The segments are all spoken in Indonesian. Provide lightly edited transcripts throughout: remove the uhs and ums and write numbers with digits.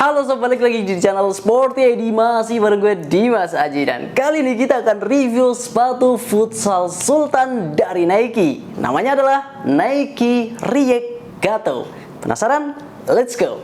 Halo sob, balik lagi di channel Sporty ID, masih bareng gue Dimas Aji. Dan kali ini kita akan review sepatu futsal Sultan dari Nike. Namanya adalah Nike React Gato. Penasaran? Let's go!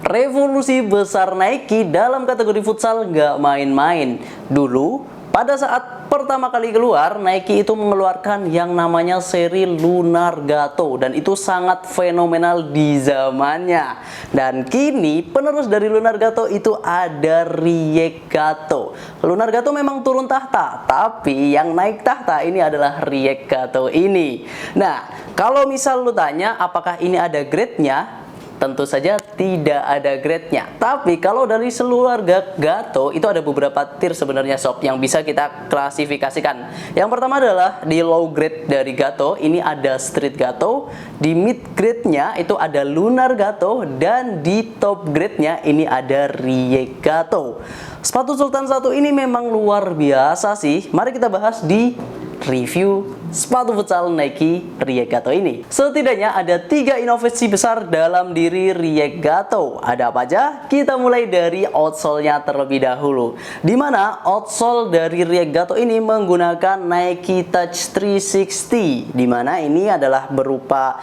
Revolusi besar Nike dalam kategori futsal nggak main-main. Dulu, pada saat pertama kali keluar, Nike itu mengeluarkan yang namanya seri Lunar Gato. Dan itu sangat fenomenal di zamannya. Dan kini, penerus dari Lunar Gato itu ada React Gato. Lunar Gato memang turun tahta, tapi yang naik tahta ini adalah React Gato ini. Nah, kalau misal lu tanya apakah ini ada grade-nya? Tentu saja tidak ada grade-nya. Tapi kalau dari seluruh Gato itu ada beberapa tier sebenarnya sob yang bisa kita klasifikasikan. Yang pertama adalah di low grade dari Gato, ini ada Street Gato. Di mid grade-nya itu ada Lunar Gato, dan di top grade-nya ini ada React Gato. Sepatu Sultan 1 ini memang luar biasa sih. Mari kita bahas di review sepatu futsal Nike React Gato ini. Setidaknya ada 3 inovasi besar dalam diri React Gato. Ada apa aja? Kita mulai dari outsole-nya terlebih dahulu. Dimana outsole dari React Gato ini menggunakan Nike Touch 360. Dimana ini adalah berupa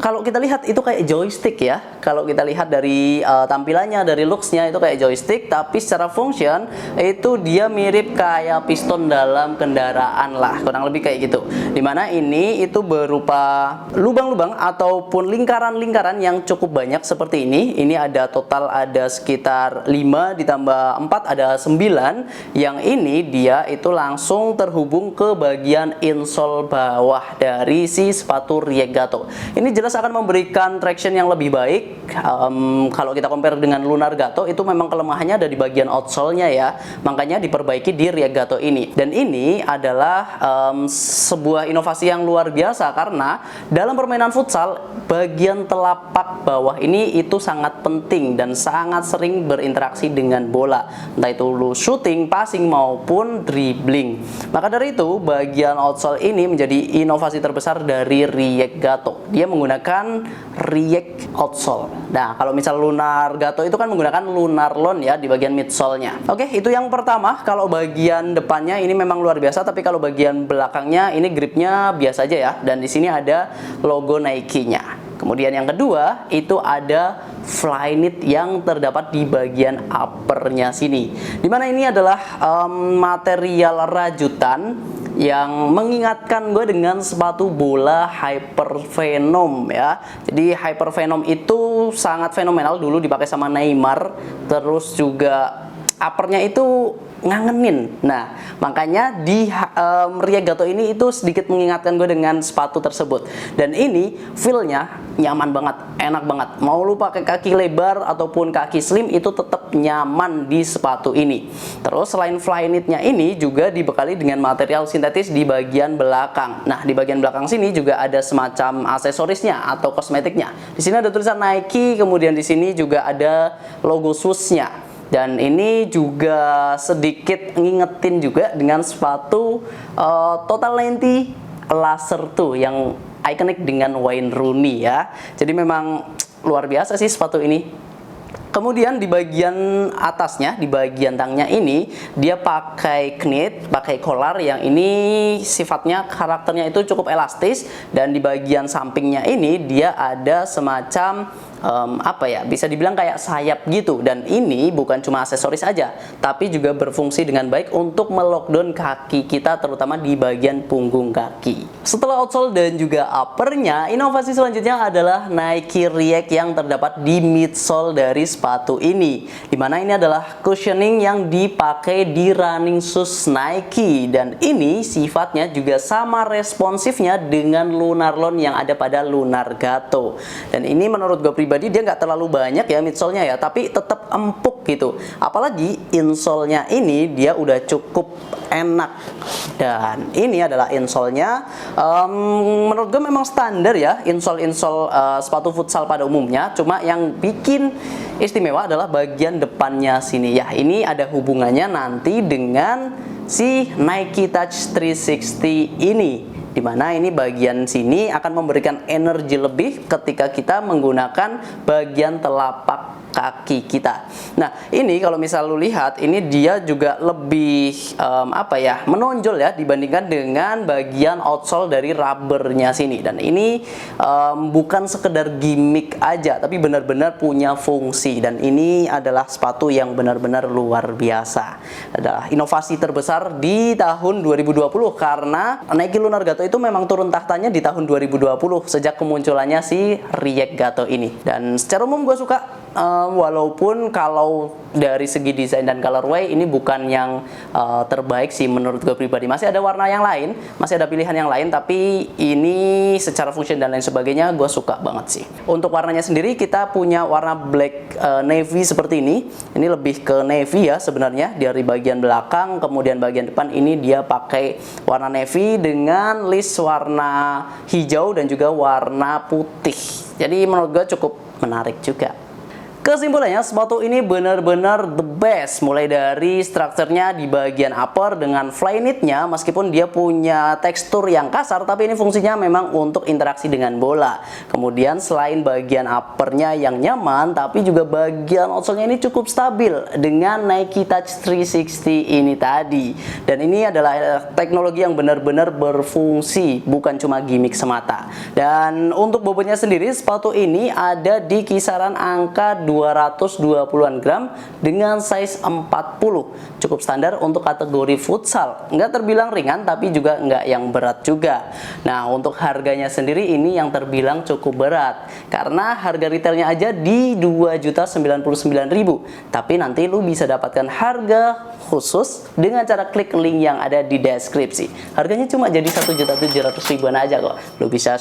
kalau kita lihat itu kayak joystick ya. Kalau kita lihat dari tampilannya, dari looks-nya itu kayak joystick, tapi secara function itu dia mirip kayak piston dalam kendaraan lah, kurang lebih kayak gitu. Dimana ini itu berupa lubang-lubang ataupun lingkaran-lingkaran yang cukup banyak seperti ini. Ini ada total ada sekitar 5 ditambah 4 ada 9. Yang ini dia itu langsung terhubung ke bagian insole bawah dari si sepatu React Gato. Ini jelas akan memberikan traction yang lebih baik. Kalau kita compare dengan Lunar Gato, itu memang kelemahannya ada di bagian outsole-nya ya. Makanya diperbaiki di React Gato ini. Dan ini adalah sebuah inovasi yang luar biasa karena dalam permainan futsal bagian telapak bawah ini itu sangat penting dan sangat sering berinteraksi dengan bola, entah itu lu shooting, passing maupun dribbling. Maka dari itu bagian outsole ini menjadi inovasi terbesar dari React Gato. Dia menggunakan React outsole. Nah, kalau misal Lunar Gato itu kan menggunakan Lunar Lon ya di bagian midsole-nya. Oke, itu yang pertama. Kalau bagian depannya ini memang luar biasa, tapi kalau bagian belakangnya ini gripnya biasa aja ya. Dan di sini ada logo Nike-nya. Kemudian yang kedua itu ada Flyknit yang terdapat di bagian uppernya sini. Dimana ini adalah material rajutan yang mengingatkan gue dengan sepatu bola Hypervenom ya. Jadi Hypervenom itu sangat fenomenal, dulu dipakai sama Neymar. Terus juga uppernya itu ngangenin. Nah, makanya di React Gato ini itu sedikit mengingatkan gue dengan sepatu tersebut. Dan ini feel-nya nyaman banget, enak banget. Mau lu pakai kaki lebar ataupun kaki slim itu tetap nyaman di sepatu ini. Terus selain Flyknit-nya ini juga dibekali dengan material sintetis di bagian belakang. Nah, di bagian belakang sini juga ada semacam aksesorisnya atau kosmetiknya. Di sini ada tulisan Nike, kemudian di sini juga ada logo shoes-nya. Dan ini juga sedikit ngingetin juga dengan sepatu Total 90 Laser 2 yang ikonik dengan Wayne Rooney ya. Jadi memang luar biasa sih sepatu ini. Kemudian di bagian atasnya, di bagian tangnya ini dia pakai knit, pakai collar yang ini sifatnya karakternya itu cukup elastis. Dan di bagian sampingnya ini dia ada semacam apa ya, bisa dibilang kayak sayap gitu. Dan ini bukan cuma aksesoris aja, tapi juga berfungsi dengan baik untuk melockdown kaki kita, terutama di bagian punggung kaki. Setelah outsole dan juga uppernya, inovasi selanjutnya adalah Nike React yang terdapat di midsole dari sepatu ini. Dimana ini adalah cushioning yang dipakai di running shoes Nike. Dan ini sifatnya juga sama responsifnya dengan Lunar Lon yang ada pada Lunar Gato. Dan ini menurut gue pribadi pribadi dia nggak terlalu banyak ya midsole-nya ya, tapi tetap empuk gitu. Apalagi insole-nya ini dia udah cukup enak. Dan ini adalah insole-nya, menurut gue memang standar ya insole sepatu futsal pada umumnya. Cuma yang bikin istimewa adalah bagian depannya sini ya. Ini ada hubungannya nanti dengan si Nike Touch 360 ini, dimana ini bagian sini akan memberikan energi lebih ketika kita menggunakan bagian telapak kaki kita. Nah, ini kalau misal lu lihat, ini dia juga lebih menonjol ya dibandingkan dengan bagian outsole dari rubbernya sini. Dan ini bukan sekedar gimmick aja, tapi benar-benar punya fungsi. Dan ini adalah sepatu yang benar-benar luar biasa. Adalah inovasi terbesar di tahun 2020 karena Nike Lunar Gato itu memang turun tahtanya di tahun 2020 sejak kemunculannya si React Gato ini. Dan secara umum gue suka. Walaupun kalau dari segi desain dan colorway ini bukan yang terbaik sih menurut gue pribadi. Masih ada warna yang lain, masih ada pilihan yang lain, tapi ini secara function dan lain sebagainya gue suka banget sih. Untuk warnanya sendiri kita punya warna black navy seperti ini. Ini lebih ke navy ya sebenarnya dari bagian belakang, kemudian bagian depan ini dia pakai warna navy dengan list warna hijau dan juga warna putih. Jadi menurut gue cukup menarik juga. Kesimpulannya, sepatu ini benar-benar the best. Mulai dari strukturnya di bagian upper dengan Flyknit-nya, meskipun dia punya tekstur yang kasar, tapi ini fungsinya memang untuk interaksi dengan bola. Kemudian selain bagian uppernya yang nyaman, tapi juga bagian outsole-nya ini cukup stabil dengan Nike Touch 360 ini tadi. Dan ini adalah teknologi yang benar-benar berfungsi, bukan cuma gimmick semata. Dan untuk bobotnya sendiri, sepatu ini ada di kisaran angka 220-an gram dengan size 40. Cukup standar untuk kategori futsal. Nggak terbilang ringan tapi juga nggak yang berat juga. Nah, untuk harganya sendiri ini yang terbilang cukup berat. Karena harga retailnya aja di 2.099.000. Tapi nanti lu bisa dapatkan harga khusus dengan cara klik link yang ada di deskripsi. Harganya cuma jadi 1.700.000-an aja kok. Lu bisa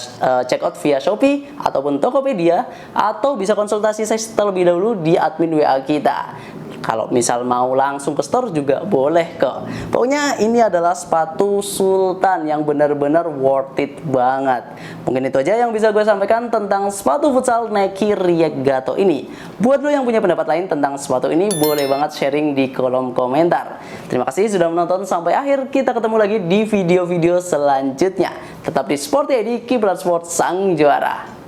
check out via Shopee ataupun Tokopedia, atau bisa konsultasi saya terlebih dahulu di admin WA kita. Kalau misal mau langsung ke store juga boleh kok. Pokoknya ini adalah sepatu sultan yang benar-benar worth it banget. Mungkin itu aja yang bisa gue sampaikan tentang sepatu futsal Nike React Gato ini. Buat lo yang punya pendapat lain tentang sepatu ini, boleh banget sharing di kolom komentar. Terima kasih sudah menonton sampai akhir. Kita ketemu lagi di video-video selanjutnya. Tetap di Sporty ID, kiblat sport sang juara.